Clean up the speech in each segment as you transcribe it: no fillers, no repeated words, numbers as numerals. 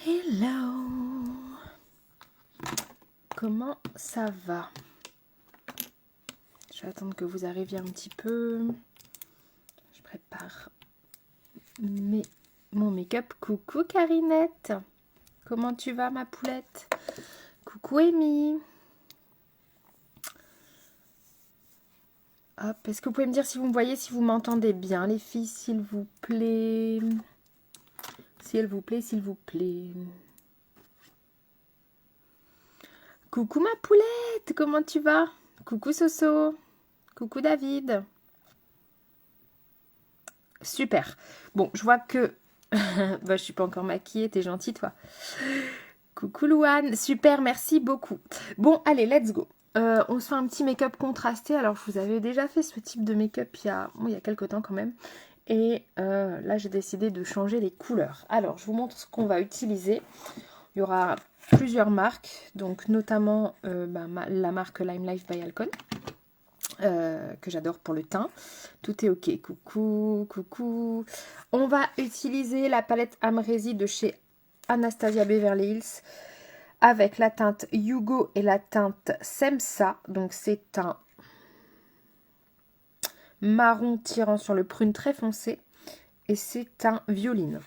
Hello. Comment ça va? Je vais attendre que vous arriviez un petit peu. Je prépare mon make-up. Coucou Carinette. Comment tu vas ma poulette? Coucou Amy. Hop, est-ce que vous pouvez me dire si vous me voyez, si vous m'entendez bien les filles, s'il vous plaît? S'il vous plaît, s'il vous plaît. Coucou ma poulette, comment tu vas? Coucou Soso. Coucou David. Super. Bon, je vois que... bah, je suis pas encore maquillée, t'es gentille toi. Coucou Louane. Super, merci beaucoup. Bon, allez, let's go. On se fait un petit make-up contrasté. Alors, je vous avais déjà fait ce type de make-up il y a quelques temps quand même. Et là, j'ai décidé de changer les couleurs. Alors, je vous montre ce qu'on va utiliser. Il y aura plusieurs marques, donc notamment la marque Lime Life by Alcon, que j'adore pour le teint. Tout est ok. Coucou, coucou. On va utiliser la palette Amrezy de chez Anastasia Beverly Hills avec la teinte Yugo et la teinte Semsa. Donc c'est un marron tirant sur le prune très foncé et c'est un violine.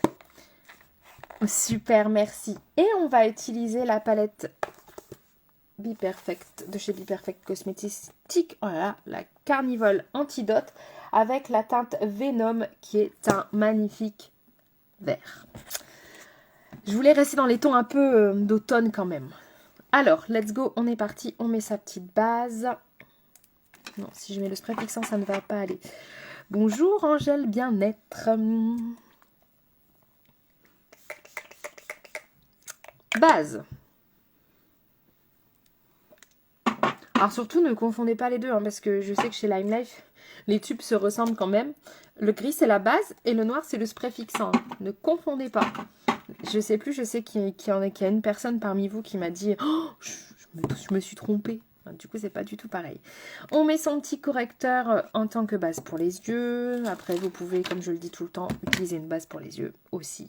Super, merci. Et on va utiliser la palette Be Perfect de chez Be Perfect Cosmetics. Voilà, la Carnival Antidote avec la teinte Venom qui est un magnifique vert. Je voulais rester dans les tons un peu d'automne quand même. Alors, let's go, on est parti. On met sa petite base. Non, si je mets le spray fixant, ça ne va pas aller. Bonjour Angèle Bien-être. Base. Alors surtout, ne confondez pas les deux, hein, parce que je sais que chez Lime Life, les tubes se ressemblent quand même. Le gris, c'est la base et le noir, c'est le spray fixant. Ne confondez pas. Je sais plus, je sais qu'il y a une personne parmi vous qui m'a dit oh, je me suis trompée. Enfin, du coup, c'est pas du tout pareil. On met son petit correcteur en tant que base pour les yeux. Après, vous pouvez, comme je le dis tout le temps, utiliser une base pour les yeux aussi.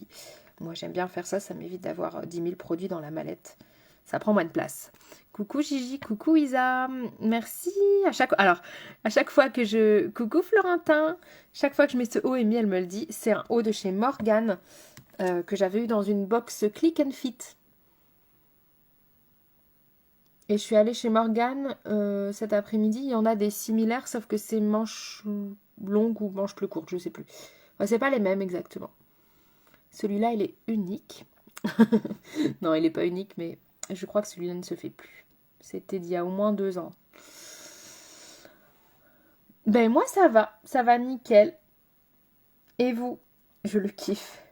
Moi, j'aime bien faire ça. Ça m'évite d'avoir 10 000 produits dans la mallette. Ça prend moins de place. Coucou Gigi, coucou Isa. Merci. À chaque fois que je... Coucou Florentin. Chaque fois que je mets ce haut, Amy, elle me le dit. C'est un haut de chez Morgane. Que j'avais eu dans une box Click and Fit. Et je suis allée chez Morgane cet après-midi. Il y en a des similaires, sauf que c'est manches longues ou manches plus courtes, je sais plus. Enfin, c'est pas les mêmes exactement. Celui-là, il est unique. Non, il n'est pas unique, mais je crois que celui-là ne se fait plus. C'était d'il y a au moins 2 ans. Ben moi, ça va nickel. Et vous? Je le kiffe.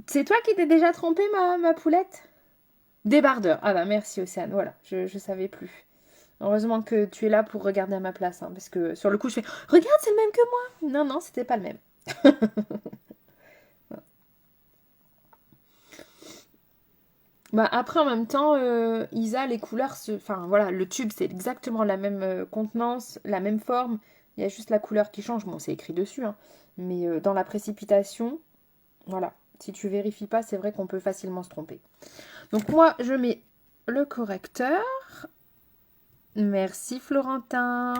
C'est toi qui t'es déjà trompée, ma poulette? Débardeur. Ah bah merci Océane. Voilà, je savais plus. Heureusement que tu es là pour regarder à ma place. Hein, parce que sur le coup, je fais regarde, c'est le même que moi. Non, c'était pas le même. Bah après, en même temps, Isa, les couleurs, enfin voilà, le tube, c'est exactement la même contenance, la même forme. Il y a juste la couleur qui change. Bon, c'est écrit dessus. Hein. Mais dans la précipitation, voilà. Si tu vérifies pas, c'est vrai qu'on peut facilement se tromper. Donc moi, je mets le correcteur. Merci Florentin.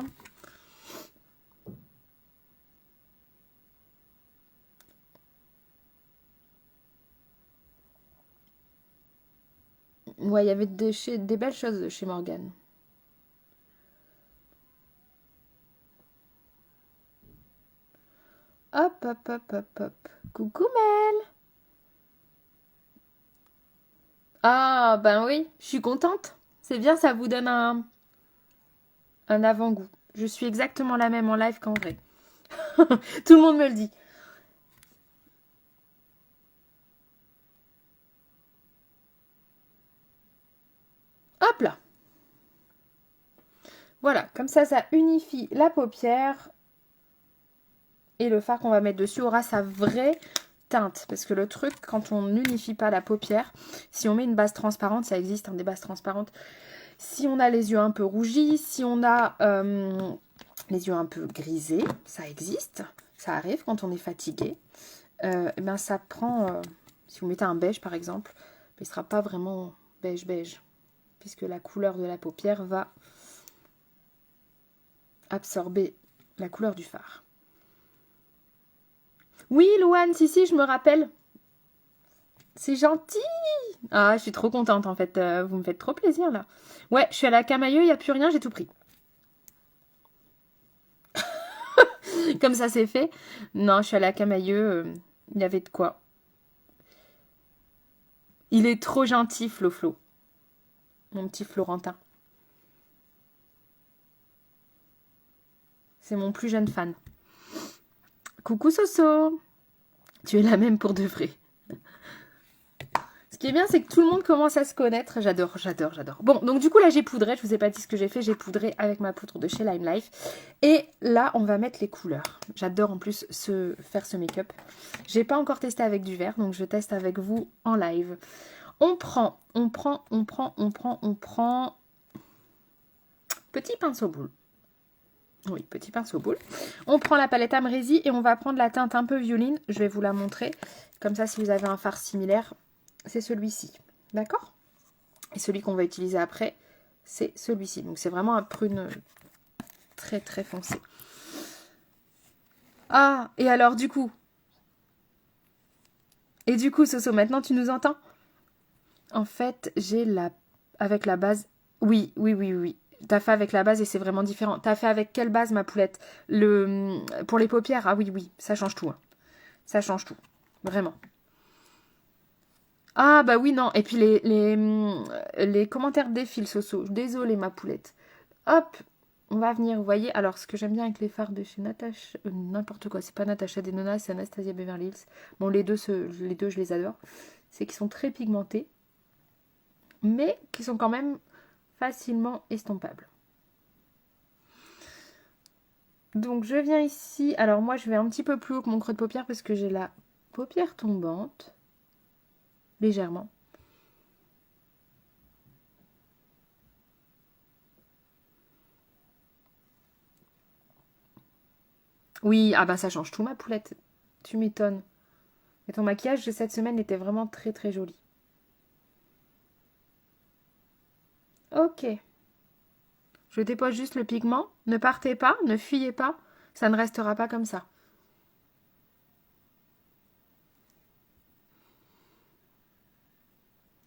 Ouais, il y avait des belles choses chez Morgane. Hop, hop, hop, hop, hop. Coucou Mel. Ah, ben oui, je suis contente. C'est bien, ça vous donne un avant-goût. Je suis exactement la même en live qu'en vrai. Tout le monde me le dit. Hop là. Voilà, comme ça unifie la paupière. Et le fard qu'on va mettre dessus aura sa vraie teinte. Parce que le truc, quand on n'unifie pas la paupière, si on met une base transparente, ça existe, hein, des bases transparentes. Si on a les yeux un peu rougis, si on a les yeux un peu grisés, ça existe. Ça arrive quand on est fatigué. Eh ben ça prend... si vous mettez un beige par exemple, il ne sera pas vraiment beige, puisque la couleur de la paupière va absorber la couleur du fard. Oui, Louane, si, je me rappelle. C'est gentil. Ah, je suis trop contente en fait. Vous me faites trop plaisir là. Ouais, je suis à la Camailleux, il n'y a plus rien, j'ai tout pris. Comme ça, c'est fait. Non, je suis à la Camailleux, il y avait de quoi. Il est trop gentil, Flo. Mon petit Florentin. C'est mon plus jeune fan. Coucou Soso. Tu es la même pour de vrai. Ce qui est bien, c'est que tout le monde commence à se connaître. J'adore. Bon, donc du coup, là, j'ai poudré. Je vous ai pas dit ce que j'ai fait. J'ai poudré avec ma poudre de chez Lime Life. Et là, on va mettre les couleurs. J'adore en plus faire ce make-up. J'ai pas encore testé avec du vert, donc je teste avec vous en live. On prend. Petit pinceau boule. Oui, petit pinceau boule. On prend la palette Amrézy et on va prendre la teinte un peu violine. Je vais vous la montrer. Comme ça, si vous avez un fard similaire, c'est celui-ci. D'accord? Et celui qu'on va utiliser après, c'est celui-ci. Donc, c'est vraiment un prune très, très foncé. Ah, et alors, du coup... Soso, maintenant, tu nous entends? En fait, j'ai avec la base... Oui. T'as fait avec la base et c'est vraiment différent. T'as fait avec quelle base, ma poulette? Pour les paupières, ah oui, ça change tout. Hein. Ça change tout. Vraiment. Ah bah oui, non. Et puis les commentaires défilent, Soso. Désolée, ma poulette. Hop, on va venir, vous voyez. Alors, ce que j'aime bien avec les fards de chez Natacha... n'importe quoi, c'est pas Natacha Denona, c'est Anastasia Beverly Hills. Bon, les deux, je les adore. C'est qu'ils sont très pigmentés, mais qui sont quand même... facilement estompable. Donc je viens ici, alors moi je vais un petit peu plus haut que mon creux de paupière parce que j'ai la paupière tombante, légèrement. Oui, ah bah ça change tout ma poulette, tu m'étonnes. Et ton maquillage de cette semaine était vraiment très très joli. Ok. Je dépose juste le pigment. Ne partez pas, ne fuyez pas. Ça ne restera pas comme ça.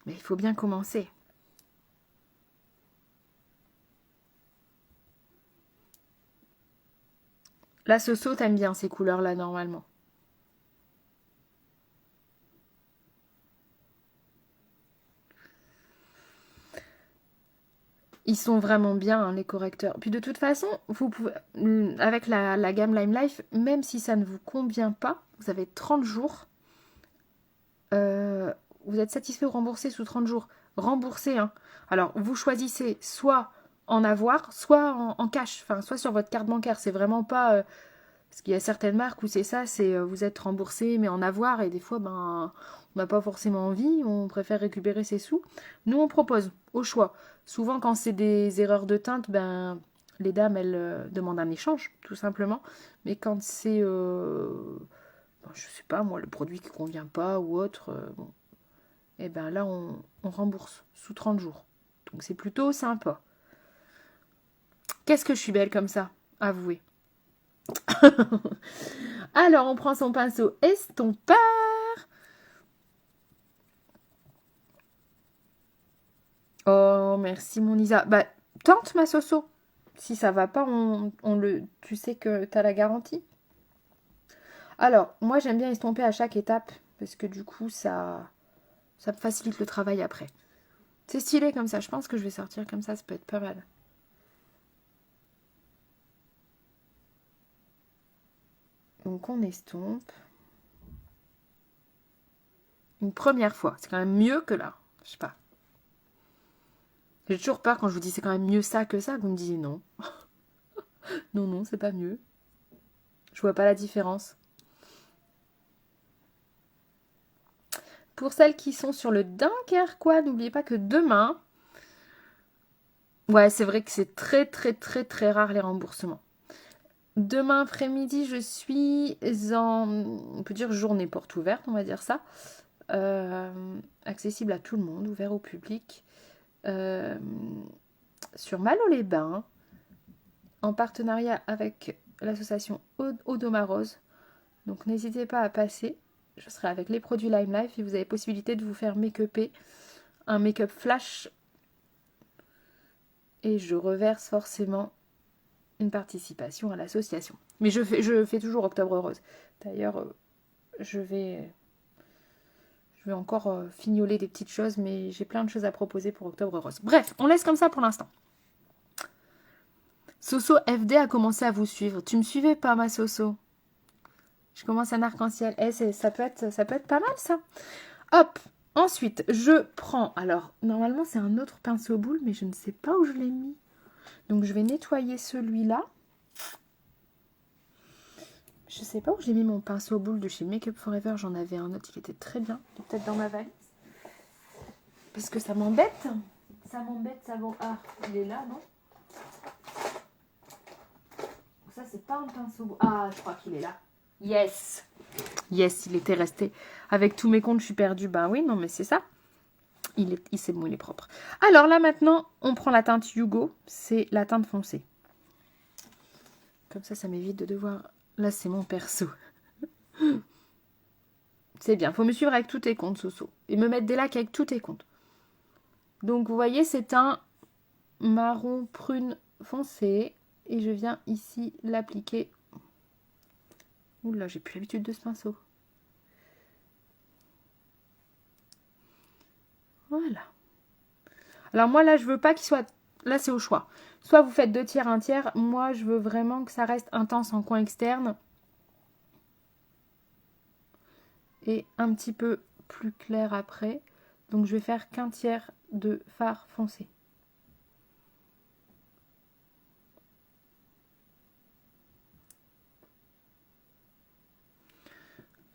Mais il faut bien commencer. La Soso, t'aimes bien ces couleurs-là normalement. Ils sont vraiment bien, hein, les correcteurs. Puis de toute façon, vous pouvez, avec la gamme Lime Life, même si ça ne vous convient pas, vous avez 30 jours. Vous êtes satisfait ou remboursé sous 30 jours. Remboursé, hein. Alors, vous choisissez soit en avoir, soit en cash. Enfin, soit sur votre carte bancaire. C'est vraiment pas... parce qu'il y a certaines marques où c'est ça, c'est vous êtes remboursé, mais en avoir. Et des fois, ben, on n'a pas forcément envie. On préfère récupérer ses sous. Nous, on propose au choix. Souvent, quand c'est des erreurs de teinte, ben, les dames, elles demandent un échange, tout simplement. Mais quand c'est, ben, je sais pas moi, le produit qui convient pas ou autre, bon, et ben là, on rembourse sous 30 jours. Donc, c'est plutôt sympa. Qu'est-ce que je suis belle comme ça, avouez. Alors, on prend son pinceau estompeur. Oh, merci mon Isa. Bah, tente ma Soso. Si ça va pas, tu sais que tu as la garantie. Alors, moi j'aime bien estomper à chaque étape parce que du coup ça me facilite le travail après. C'est stylé comme ça, je pense que je vais sortir comme ça peut être pas mal. Donc on estompe. Une première fois, c'est quand même mieux que là. Je sais pas. J'ai toujours peur quand je vous dis c'est quand même mieux ça que ça, que vous me disiez non. Non, c'est pas mieux. Je vois pas la différence. Pour celles qui sont sur le Dunkerquois, n'oubliez pas que demain... Ouais, c'est vrai que c'est très, très, très, très rare les remboursements. Demain après-midi, je suis en, on peut dire journée porte ouverte, on va dire ça. Accessible à tout le monde, ouvert au public. Sur Malo-les-Bains, en partenariat avec l'association Odomarose. Donc n'hésitez pas à passer. Je serai avec les produits Lime Life et vous avez possibilité de vous faire make-upper. Un make-up flash. Et je reverse forcément une participation à l'association. Mais je fais toujours Octobre Rose. D'ailleurs, je vais encore fignoler des petites choses, mais j'ai plein de choses à proposer pour Octobre Rose. Bref, on laisse comme ça pour l'instant. Soso FD a commencé à vous suivre. Tu me suivais pas, ma Soso? Je commence un arc-en-ciel. Ça peut être pas mal, ça. Hop. Ensuite, je prends... Alors, normalement, c'est un autre pinceau boule, mais je ne sais pas où je l'ai mis. Donc, je vais nettoyer celui-là. Je sais pas où j'ai mis mon pinceau boule de chez Make Up Forever. J'en avais un autre qui était très bien. Il est peut-être dans ma valise. Parce que ça m'embête. Ça m'embête, ça vaut... Ah, il est là, non? Ça, c'est pas un pinceau boule. Ah, je crois qu'il est là. Yes. Yes, il était resté. Avec tous mes comptes, je suis perdue. Ben oui, non, mais c'est ça. C'est bon, il est propre. Alors là, maintenant, on prend la teinte Hugo. C'est la teinte foncée. Comme ça m'évite de devoir... Là, c'est mon perso. C'est bien. Faut me suivre avec tous tes comptes, Soso. Et me mettre des lacs avec tous tes comptes. Donc, vous voyez, c'est un marron prune foncé. Et je viens ici l'appliquer. Oula, j'ai plus l'habitude de ce pinceau. Voilà. Alors moi, là, je veux pas qu'il soit... Là, c'est au choix. Soit vous faites 2 tiers, 1 tiers. Moi, je veux vraiment que ça reste intense en coin externe. Et un petit peu plus clair après. Donc, je vais faire qu'1 tiers de fard foncé.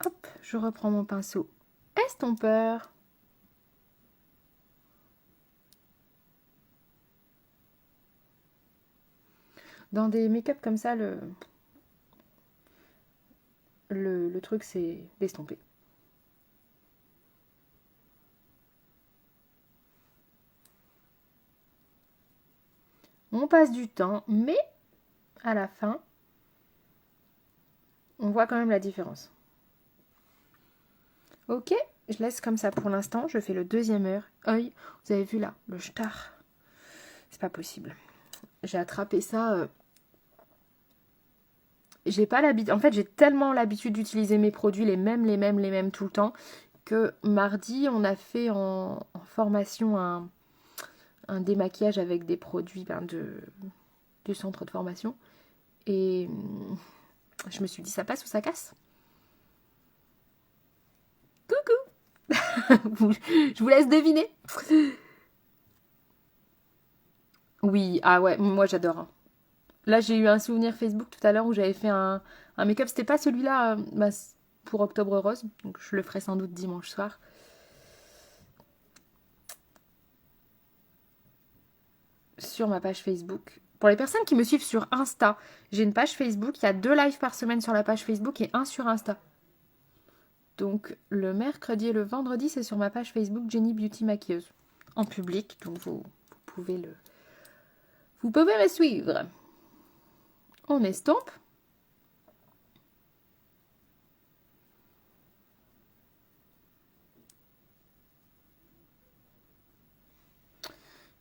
Hop, je reprends mon pinceau estompeur. Dans des make-up comme ça, le truc, c'est d'estomper. On passe du temps, mais à la fin, on voit quand même la différence. Ok, je laisse comme ça pour l'instant. Je fais le deuxième œil. Vous avez vu là, le star. C'est pas possible. J'ai attrapé ça. J'ai pas l'habitude. En fait, j'ai tellement l'habitude d'utiliser mes produits, les mêmes tout le temps, que mardi, on a fait en formation un démaquillage avec des produits du centre de formation. Et je me suis dit, ça passe ou ça casse? Coucou. Je vous laisse deviner. Oui, ah ouais, moi j'adore. Hein. Là, j'ai eu un souvenir Facebook tout à l'heure où j'avais fait un make-up. C'était pas celui-là pour Octobre Rose. Donc je le ferai sans doute dimanche soir. Sur ma page Facebook. Pour les personnes qui me suivent sur Insta, j'ai une page Facebook. Il y a 2 lives par semaine sur la page Facebook et 1 sur Insta. Donc le mercredi et le vendredi, c'est sur ma page Facebook Jenny Beauty Maquilleuse. En public, donc vous pouvez me suivre. On estompe.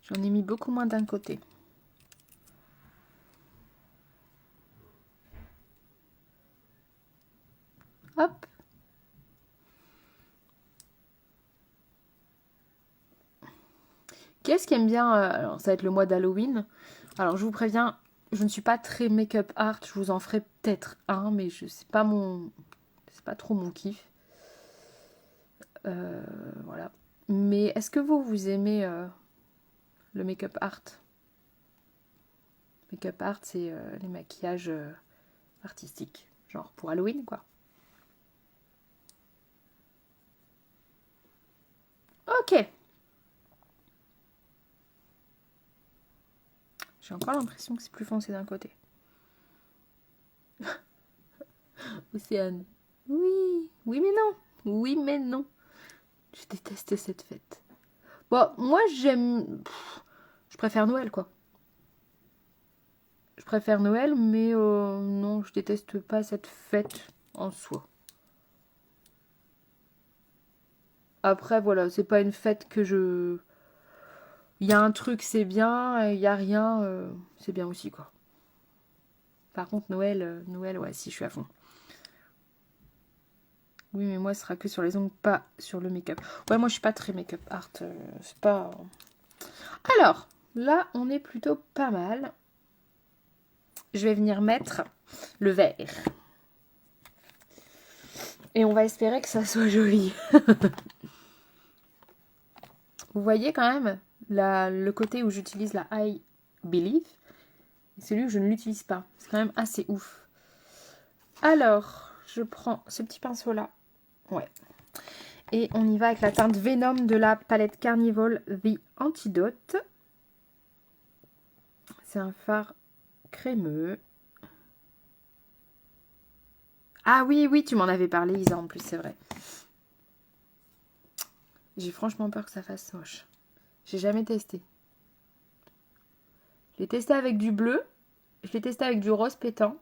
J'en ai mis beaucoup moins d'un côté. Hop. Qui est-ce qui aime bien alors, ça va être le mois d'Halloween. Alors, je vous préviens, je ne suis pas très make-up art. Je vous en ferai peut-être un, mais c'est pas trop mon kiff. Voilà. Mais est-ce que vous aimez le make-up art? Make-up art, c'est les maquillages artistiques. Genre pour Halloween, quoi. Ok. J'ai encore l'impression que c'est plus foncé d'un côté. Océane. Oui, oui mais non. Oui mais non. Je déteste cette fête. Bon, moi j'aime... Je préfère Noël quoi. Je préfère Noël, mais non, je déteste pas cette fête en soi. Après, voilà, c'est pas une fête que je... Il y a un truc, c'est bien, il y a rien, c'est bien aussi, quoi. Par contre, Noël, ouais, si, je suis à fond. Oui, mais moi, ce sera que sur les ongles, pas sur le make-up. Ouais, moi, je suis pas très make-up art, c'est pas... Alors, là, on est plutôt pas mal. Je vais venir mettre le vert. Et on va espérer que ça soit joli. Vous voyez quand même le côté où j'utilise la I Believe. Et celui où je ne l'utilise pas. C'est quand même assez ouf. Alors, je prends ce petit pinceau-là. Ouais. Et on y va avec la teinte Venom de la palette Carnival The Antidote. C'est un fard crémeux. Ah oui, oui, tu m'en avais parlé, Isa, en plus, c'est vrai. J'ai franchement peur que ça fasse moche. J'ai jamais testé. Je l'ai testé avec du bleu. Je l'ai testé avec du rose pétant.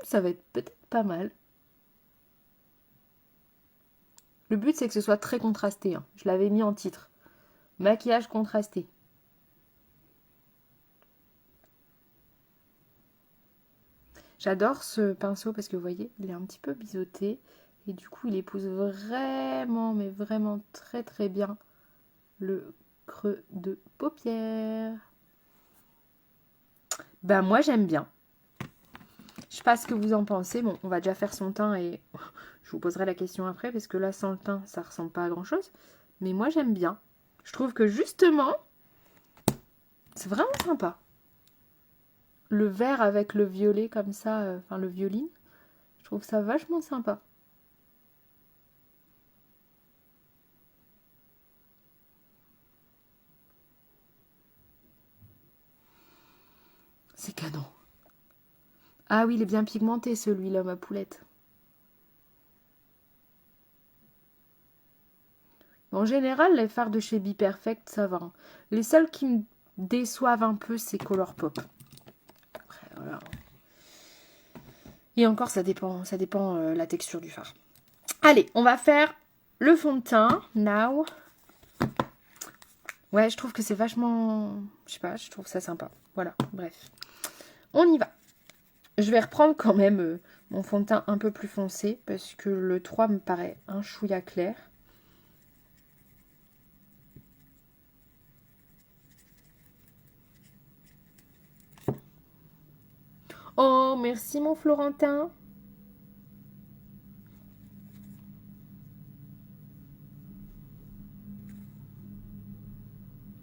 Ça va être peut-être pas mal. Le but, c'est que ce soit très contrasté. Hein. Je l'avais mis en titre. Maquillage contrasté. J'adore ce pinceau parce que vous voyez, il est un petit peu biseauté. Et du coup, il épouse vraiment, mais vraiment très très bien le creux de paupière. Ben moi, j'aime bien. Je sais pas ce que vous en pensez. Bon, on va déjà faire son teint et je vous poserai la question après parce que là, sans le teint, ça ressemble pas à grand chose. Mais moi, j'aime bien. Je trouve que justement, c'est vraiment sympa. Le vert avec le violet comme ça, enfin le violine, je trouve ça vachement sympa. C'est canon. Ah oui, il est bien pigmenté celui-là, ma poulette. En général, les fards de chez Be Perfect, ça va. Hein. Les seuls qui me déçoivent un peu, c'est Colourpop. Après, voilà. Et encore, ça dépend la texture du fard. Allez, on va faire le fond de teint, now. Ouais, je trouve que c'est vachement... Je sais pas, je trouve ça sympa. Voilà, bref. On y va. Je vais reprendre quand même mon fond de teint un peu plus foncé, parce que le 3 me paraît un chouïa clair. Oh, merci mon Florentin.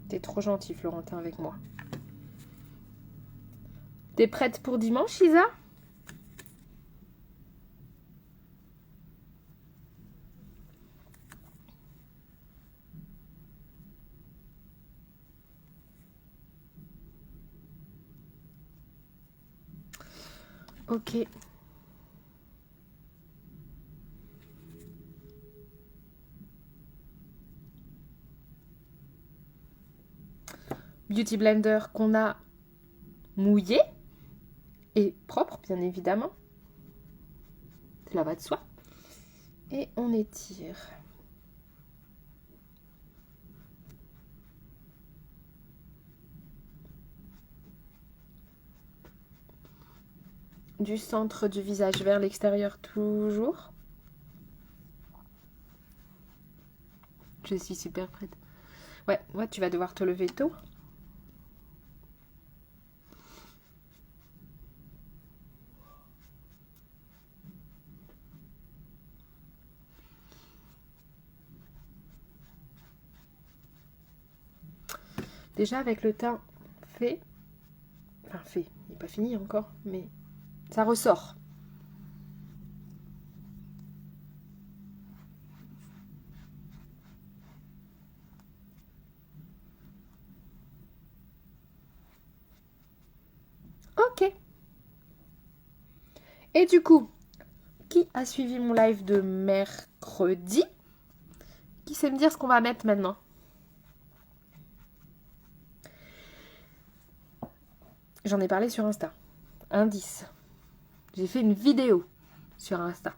T'es trop gentil, Florentin, avec moi. T'es prête pour dimanche, Isa? Ok. Beauty Blender qu'on a mouillé et propre, bien évidemment. Cela va de soi. Et on étire. Du centre du visage vers l'extérieur toujours. Je suis super prête. Ouais, tu vas devoir te lever tôt. Déjà avec le teint fait, enfin fait, il n'est pas fini encore, mais ça ressort. Ok. Et du coup, qui a suivi mon live de mercredi? Qui sait me dire ce qu'on va mettre maintenant? J'en ai parlé sur Insta. Indice. J'ai fait une vidéo sur Insta.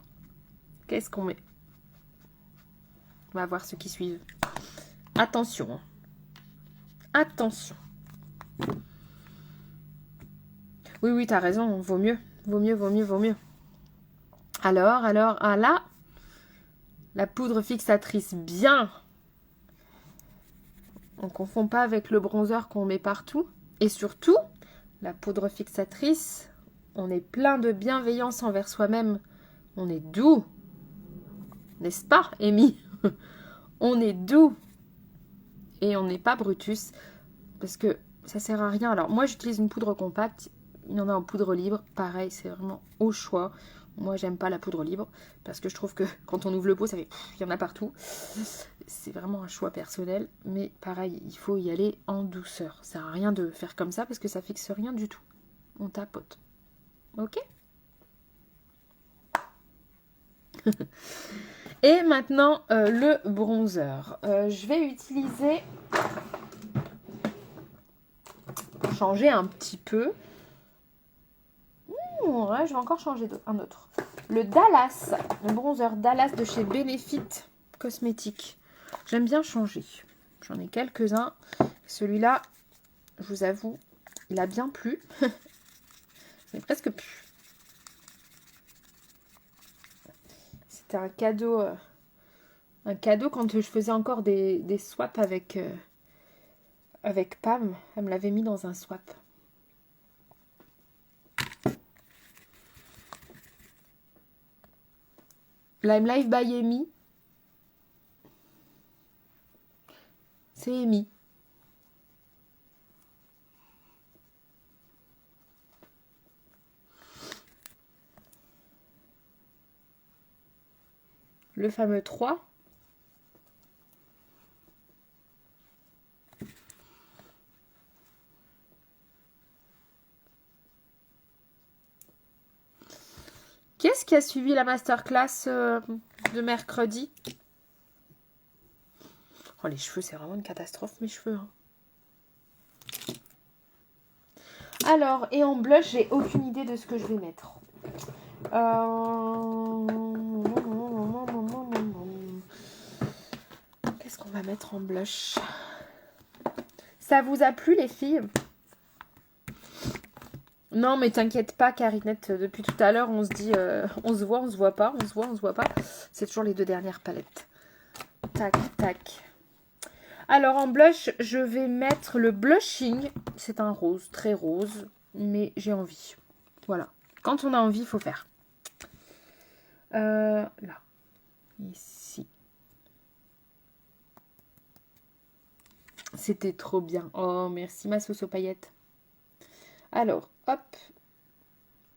Qu'est-ce qu'on met? On va voir ceux qui suivent. Attention. Attention. Oui, t'as raison. Vaut mieux. Vaut mieux. Alors, ah là, la poudre fixatrice, bien. On ne confond pas avec le bronzer qu'on met partout. Et surtout, la poudre fixatrice, on est plein de bienveillance envers soi-même. On est doux. N'est-ce pas, Amy? On est doux. Et on n'est pas Brutus. Parce que ça sert à rien. Alors, moi, j'utilise une poudre compacte. Il y en a en poudre libre. Pareil, c'est vraiment au choix. Moi, j'aime pas la poudre libre. Parce que je trouve que quand on ouvre le pot, ça fait... Il y en a partout. C'est vraiment un choix personnel. Mais pareil, il faut y aller en douceur. Ça sert à rien de faire comme ça parce que ça fixe rien du tout. On tapote. Ok? Et maintenant, le bronzer. Je vais utiliser... changer un petit peu. Ouais, je vais encore changer un autre. Le Dallas, le bronzer Dallas de chez Benefit Cosmétiques. J'aime bien changer. J'en ai quelques-uns. Celui-là, je vous avoue, il a bien plu. Mais presque plus. C'était un cadeau quand je faisais encore des swaps avec Pam. Elle me l'avait mis dans un swap. Lime Life by Amy. C'est Amy. Le fameux 3. Qu'est-ce qui a suivi la masterclass de mercredi? Oh, les cheveux, c'est vraiment une catastrophe, mes cheveux. Hein. Alors, et en blush, j'ai aucune idée de ce que je vais mettre. Qu'est-ce qu'on va mettre en blush? Ça vous a plu, les filles? Non, mais t'inquiète pas, Carinette. Depuis tout à l'heure, on se dit... on se voit, on se voit pas. On se voit pas. C'est toujours les deux dernières palettes. Tac, tac. Alors, en blush, je vais mettre le Blushing. C'est un rose, très rose. Mais j'ai envie. Voilà. Quand on a envie, il faut faire. Là. Ici. C'était trop bien. Oh, merci ma sauce aux paillettes. Alors, hop.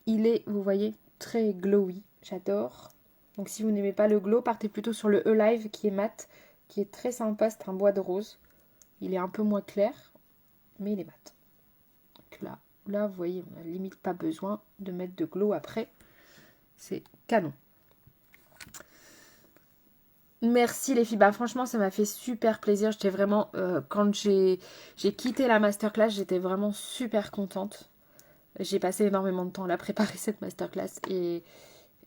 Il est, vous voyez, très glowy. J'adore. Donc, si vous n'aimez pas le glow, partez plutôt sur le Alive qui est mat, qui est très sympa. C'est un bois de rose. Il est un peu moins clair, mais il est mat. Donc là, vous voyez, on n'a limite pas besoin de mettre de glow après. C'est canon. Merci les filles. Bah, franchement, ça m'a fait super plaisir. J'étais vraiment... quand j'ai quitté la masterclass, j'étais vraiment super contente. J'ai passé énormément de temps à la préparer, cette masterclass. Et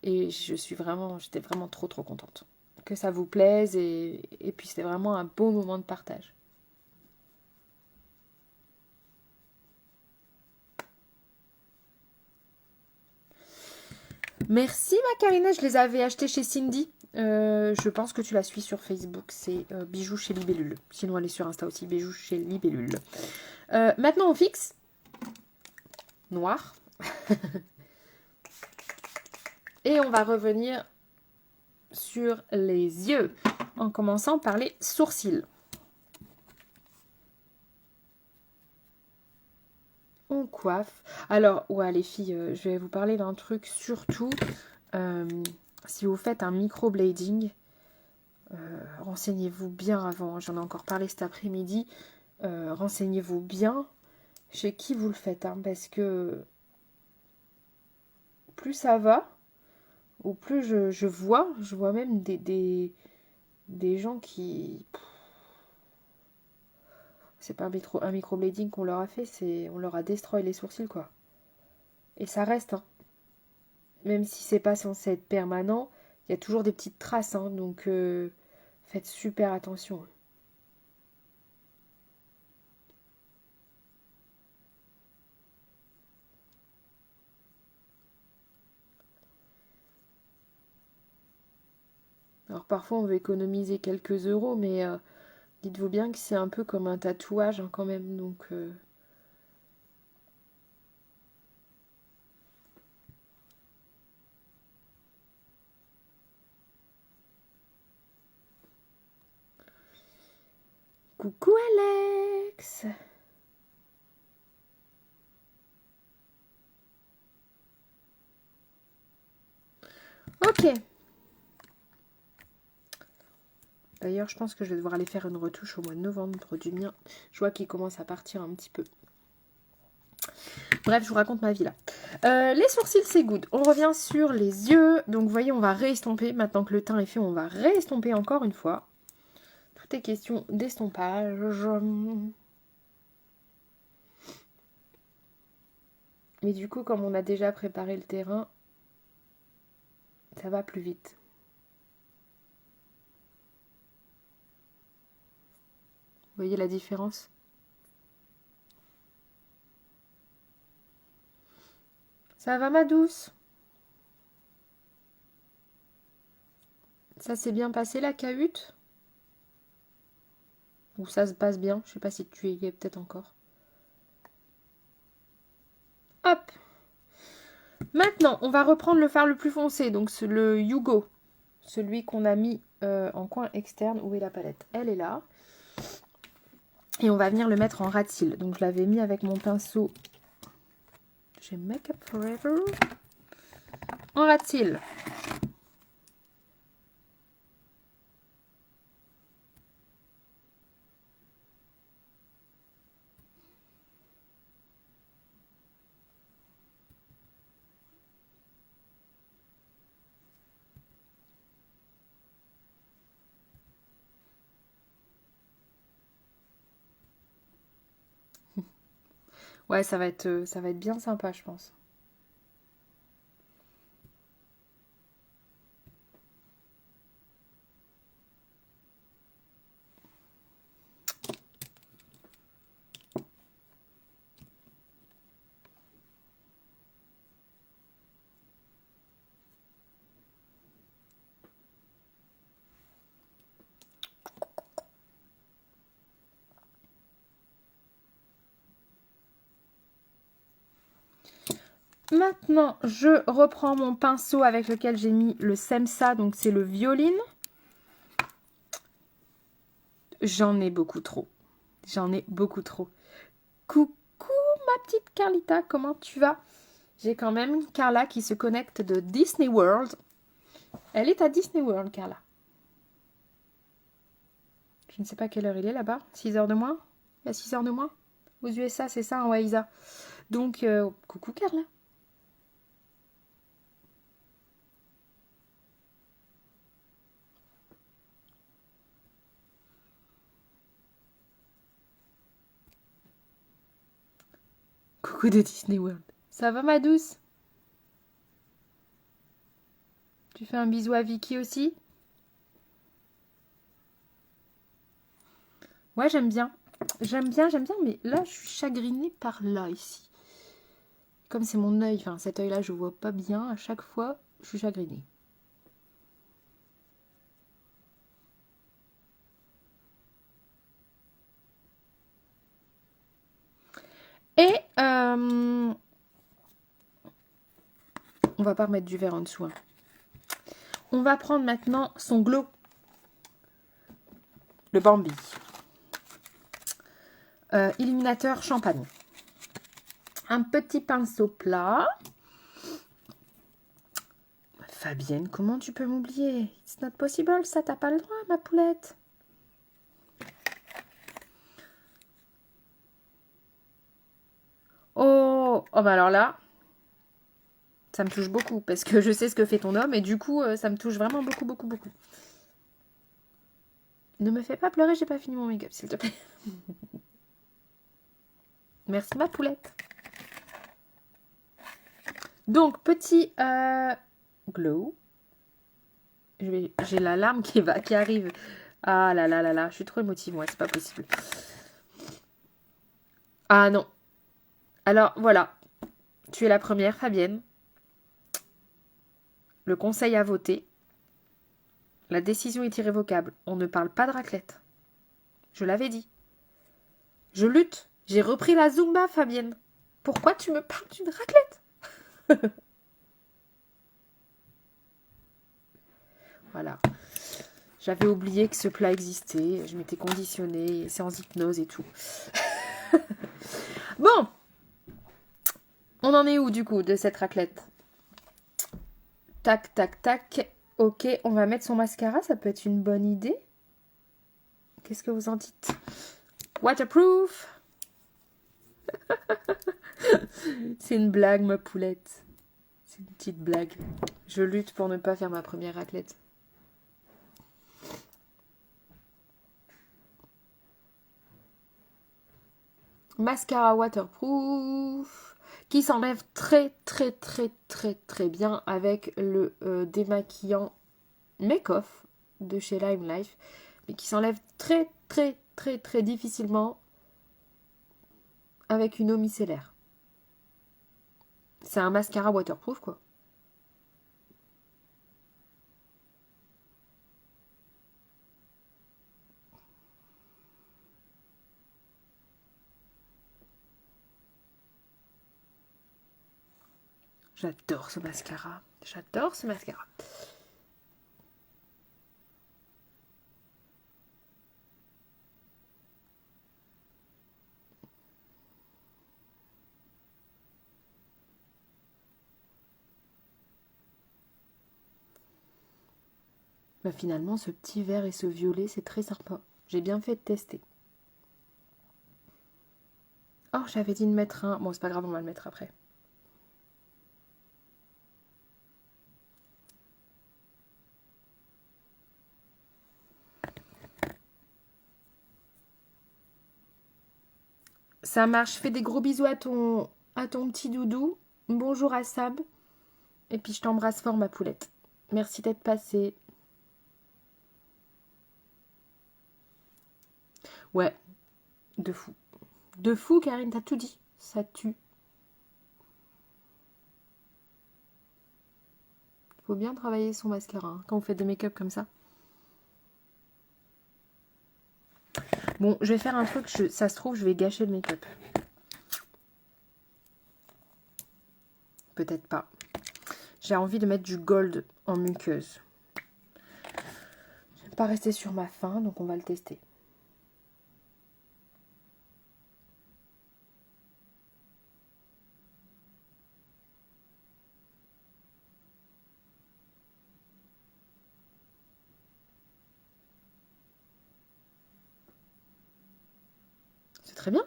j'étais vraiment trop contente. Que ça vous plaise. Et puis, c'était vraiment un beau moment de partage. Merci ma Karina, je les avais achetés chez Cindy. Je pense que tu la suis sur Facebook, c'est Bijoux chez Libellule. Sinon elle est sur Insta aussi, Bijoux chez Libellule. Maintenant on fixe. Noir. Et on va revenir sur les yeux. En commençant par les sourcils. On coiffe. Alors, ouais les filles, je vais vous parler d'un truc surtout... si vous faites un microblading, renseignez-vous bien avant. J'en ai encore parlé cet après-midi. Renseignez-vous bien chez qui vous le faites. Hein, parce que plus ça va, ou plus je vois même des gens qui... C'est pas un microblading qu'on leur a fait, on leur a destroy les sourcils, quoi. Et ça reste, hein. Même si c'est pas censé être permanent, il y a toujours des petites traces, hein, donc faites super attention. Alors parfois on veut économiser quelques euros, mais dites-vous bien que c'est un peu comme un tatouage, hein, quand même, donc... Coucou Alex! Ok. D'ailleurs, je pense que je vais devoir aller faire une retouche au mois de novembre du mien. Je vois qu'il commence à partir un petit peu. Bref, je vous raconte ma vie là. Les sourcils, c'est good. On revient sur les yeux. Donc, vous voyez, on va réestomper. Maintenant que le teint est fait, on va réestomper encore une fois. Tout est question d'estompage. Mais du coup, comme on a déjà préparé le terrain, ça va plus vite. Vous voyez la différence? Ça va, ma douce? Ça s'est bien passé la cahute? Ou ça se passe bien? Je sais pas si tu y es peut-être encore. Hop! Maintenant, on va reprendre le fard le plus foncé, donc le Yugo. Celui qu'on a mis en coin externe. Où est la palette? Elle est là. Et on va venir le mettre en rat-cils. Donc je l'avais mis avec mon pinceau chez Make Up Forever. En rat-cils. Ouais, ça va être bien sympa, je pense. Maintenant, je reprends mon pinceau avec lequel j'ai mis le Semsa, donc c'est le violine. J'en ai beaucoup trop. J'en ai beaucoup trop. Coucou ma petite Carlita, comment tu vas? J'ai quand même Carla qui se connecte de Disney World. Elle est à Disney World, Carla. Je ne sais pas quelle heure il est là-bas. 6 heures de moins? Il y a 6 heures de moins? Aux USA, c'est ça, en Waïsa. Donc, coucou Carla. Coucou de Disney World. Ça va ma douce? Tu fais un bisou à Vicky aussi? Ouais, j'aime bien. J'aime bien, mais là, je suis chagrinée par là, ici. Comme c'est mon œil, enfin, cet œil-là, je vois pas bien. À chaque fois, je suis chagrinée. Et, on va pas remettre du verre en dessous, hein. On va prendre maintenant son glow. Le Bambi. Illuminateur champagne. Un petit pinceau plat. Fabienne, comment tu peux m'oublier? It's not possible, ça, t'as pas le droit, ma poulette. Oh, bah alors là, Ça me touche beaucoup parce que je sais ce que fait ton homme et du coup, ça me touche vraiment beaucoup, beaucoup, beaucoup. Ne me fais pas pleurer, j'ai pas fini mon make-up, s'il te plaît. Merci ma poulette. Donc, petit glow. J'ai la larme qui arrive. Ah là là là là, je suis trop émotive, moi, c'est pas possible. Ah non. Alors, voilà. Tu es la première, Fabienne. Le conseil à voter. La décision est irrévocable. On ne parle pas de raclette. Je l'avais dit. Je lutte. J'ai repris la Zumba, Fabienne. Pourquoi tu me parles d'une raclette? Voilà. J'avais oublié que ce plat existait. Je m'étais conditionnée, séance hypnose et tout. Bon. On en est où, du coup, de cette raclette? Tac, tac, tac. Ok, on va mettre son mascara. Ça peut être une bonne idée. Qu'est-ce que vous en dites? Waterproof. C'est une blague, ma poulette. C'est une petite blague. Je lutte pour ne pas faire ma première raclette. Mascara waterproof qui s'enlève très très très très très bien avec le démaquillant Make Off de chez Lime Life, mais qui s'enlève très très très très difficilement avec une eau micellaire. C'est un mascara waterproof quoi. J'adore ce mascara. J'adore ce mascara. Bah finalement, ce petit vert et ce violet, c'est très sympa. J'ai bien fait de tester. Oh, j'avais dit de mettre un... Bon, c'est pas grave, on va le mettre après. Ça marche. Fais des gros bisous à ton petit doudou. Bonjour à Sab. Et puis je t'embrasse fort, ma poulette. Merci d'être passée. Ouais, de fou. De fou, Karine, t'as tout dit. Ça tue. Faut bien travailler son mascara hein, quand on fait des make-up comme ça. Bon, je vais faire un truc, ça se trouve, je vais gâcher le make-up. Peut-être pas. J'ai envie de mettre du gold en muqueuse. Je vais pas rester sur ma faim, donc on va le tester. C'est très bien.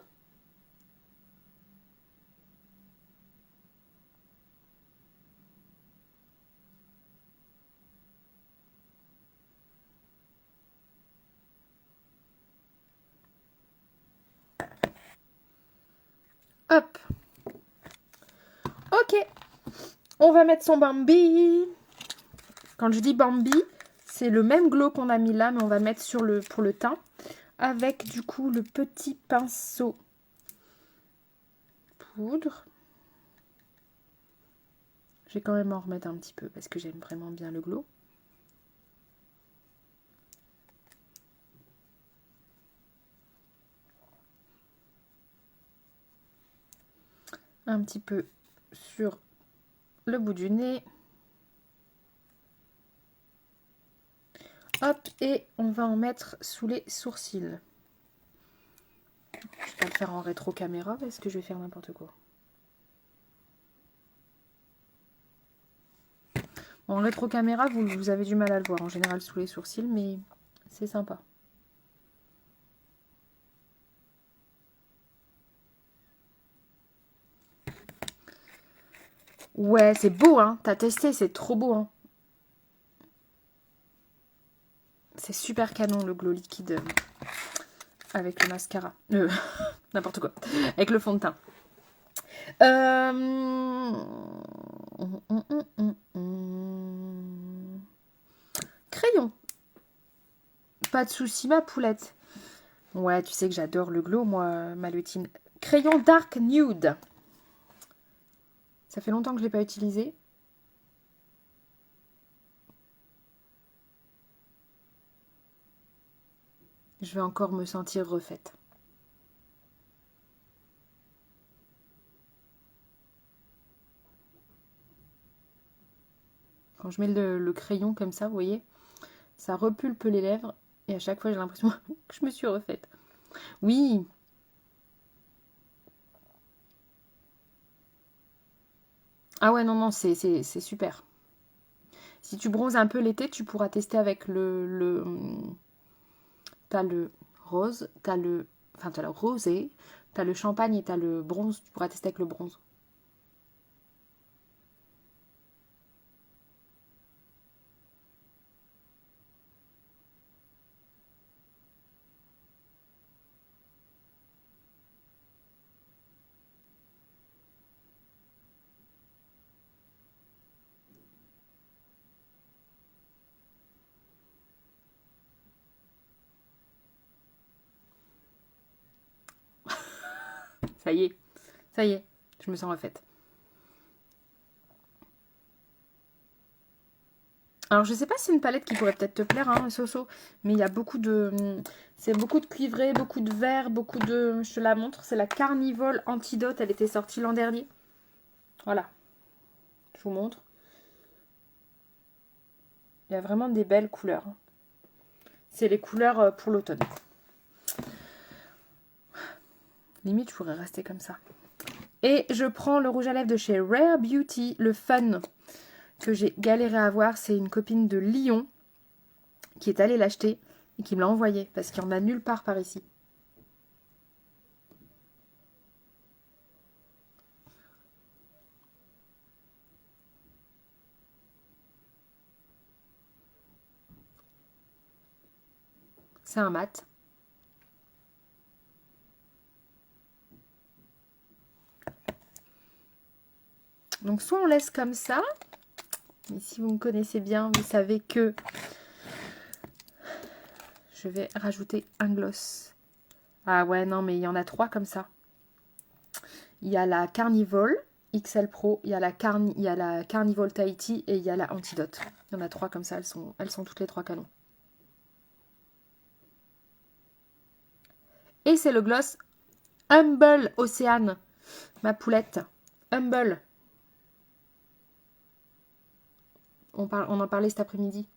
Hop. Ok. On va mettre son Bambi. Quand je dis Bambi, c'est le même glow qu'on a mis là, mais on va mettre pour le teint. Avec du coup le petit pinceau poudre. Je vais quand même en remettre un petit peu parce que j'aime vraiment bien le glow. Un petit peu sur le bout du nez. Hop, et on va en mettre sous les sourcils. Je vais pas le faire en rétro caméra parce que je vais faire n'importe quoi. En rétro caméra, vous avez du mal à le voir en général sous les sourcils, mais c'est sympa. Ouais, c'est beau, hein. T'as testé, c'est trop beau, hein. C'est super canon, le glow liquide avec le mascara. N'importe quoi. Avec le fond de teint. Crayon. Pas de souci, ma poulette. Ouais, tu sais que j'adore le glow, moi, ma lutine. Crayon Dark Nude. Ça fait longtemps que je ne l'ai pas utilisé. Je vais encore me sentir refaite. Quand je mets le crayon comme ça, vous voyez, ça repulpe les lèvres. Et à chaque fois, j'ai l'impression que je me suis refaite. Oui. Ah ouais, non, non, c'est super. Si tu bronzes un peu l'été, tu pourras tester avec t'as le rose, t'as le rosé, t'as le champagne et t'as le bronze. Tu pourras tester avec le bronze. Ça y est, je me sens refaite. Alors, je sais pas si c'est une palette qui pourrait peut-être te plaire, hein, Soso, mais il y a beaucoup de... C'est beaucoup de cuivré, beaucoup de vert, beaucoup de... Je te la montre, c'est la Carnival Antidote, elle était sortie l'an dernier. Voilà, je vous montre. Il y a vraiment des belles couleurs. C'est les couleurs pour l'automne. Limite, je pourrais rester comme ça. Et je prends le rouge à lèvres de chez Rare Beauty, le Fun, que j'ai galéré à avoir. C'est une copine de Lyon qui est allée l'acheter et qui me l'a envoyé parce qu'il n'y en a nulle part par ici. C'est un mat. Donc soit on laisse comme ça, mais si vous me connaissez bien, vous savez que je vais rajouter un gloss. Ah ouais, non, mais il y en a 3 comme ça. Il y a la Carnival XL Pro, il y a la Carnival Tahiti et il y a la Antidote. Il y en a 3 comme ça, elles sont toutes les 3 canons. Et c'est le gloss Humble Océane, ma poulette. Humble. On en parlait cet après-midi.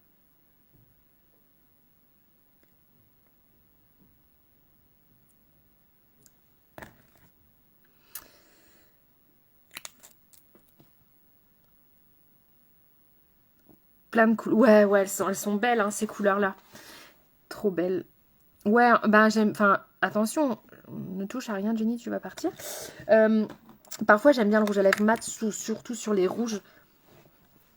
Plein de couleurs. Ouais, elles sont belles, hein, ces couleurs-là. Trop belles. Ouais, ben j'aime... Enfin, attention, ne touche à rien, Jenny, tu vas partir. Parfois, j'aime bien le rouge à lèvres mat, surtout sur les rouges.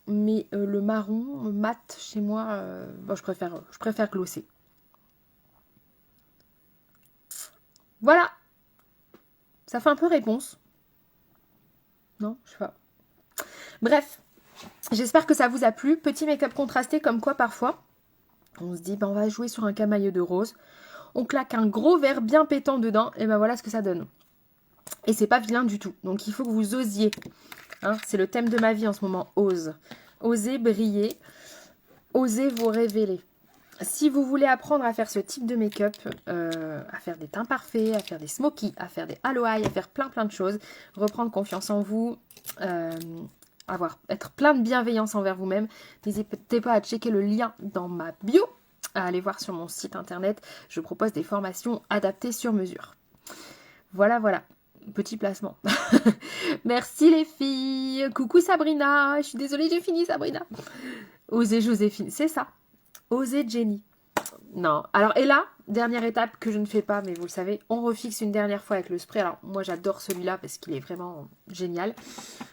Mais le marron mat, chez moi, bon, je préfère glosser. Voilà. Ça fait un peu réponse. Non, je sais pas. Bref, j'espère que ça vous a plu. Petit make-up contrasté comme quoi parfois, on se dit, ben, on va jouer sur un camailleux de rose. On claque un gros verre bien pétant dedans. Et ben voilà ce que ça donne. Et c'est pas vilain du tout. Donc il faut que vous osiez. Hein, c'est le thème de ma vie en ce moment. Ose. Osez briller. Osez vous révéler. Si vous voulez apprendre à faire ce type de make-up, à faire des teints parfaits, à faire des smokies, à faire des halo eye, à faire plein de choses, reprendre confiance en vous, être plein de bienveillance envers vous-même, n'hésitez pas à checker le lien dans ma bio, à aller voir sur mon site internet. Je propose des formations adaptées sur mesure. Voilà. Petit placement. Merci les filles. Coucou Sabrina. Je suis désolée, j'ai fini Sabrina. Osez Joséphine, c'est ça. Osez Jenny. Non. Alors, et là, dernière étape que je ne fais pas, mais vous le savez, on refixe une dernière fois avec le spray. Alors, moi, j'adore celui-là parce qu'il est vraiment génial.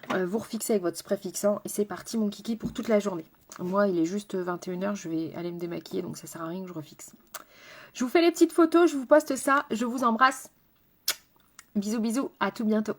Vous refixez avec votre spray fixant et c'est parti, mon kiki, pour toute la journée. Moi, il est juste 21h, je vais aller me démaquiller, donc ça sert à rien que je refixe. Je vous fais les petites photos, je vous poste ça. Je vous embrasse. Bisous, bisous, à tout bientôt.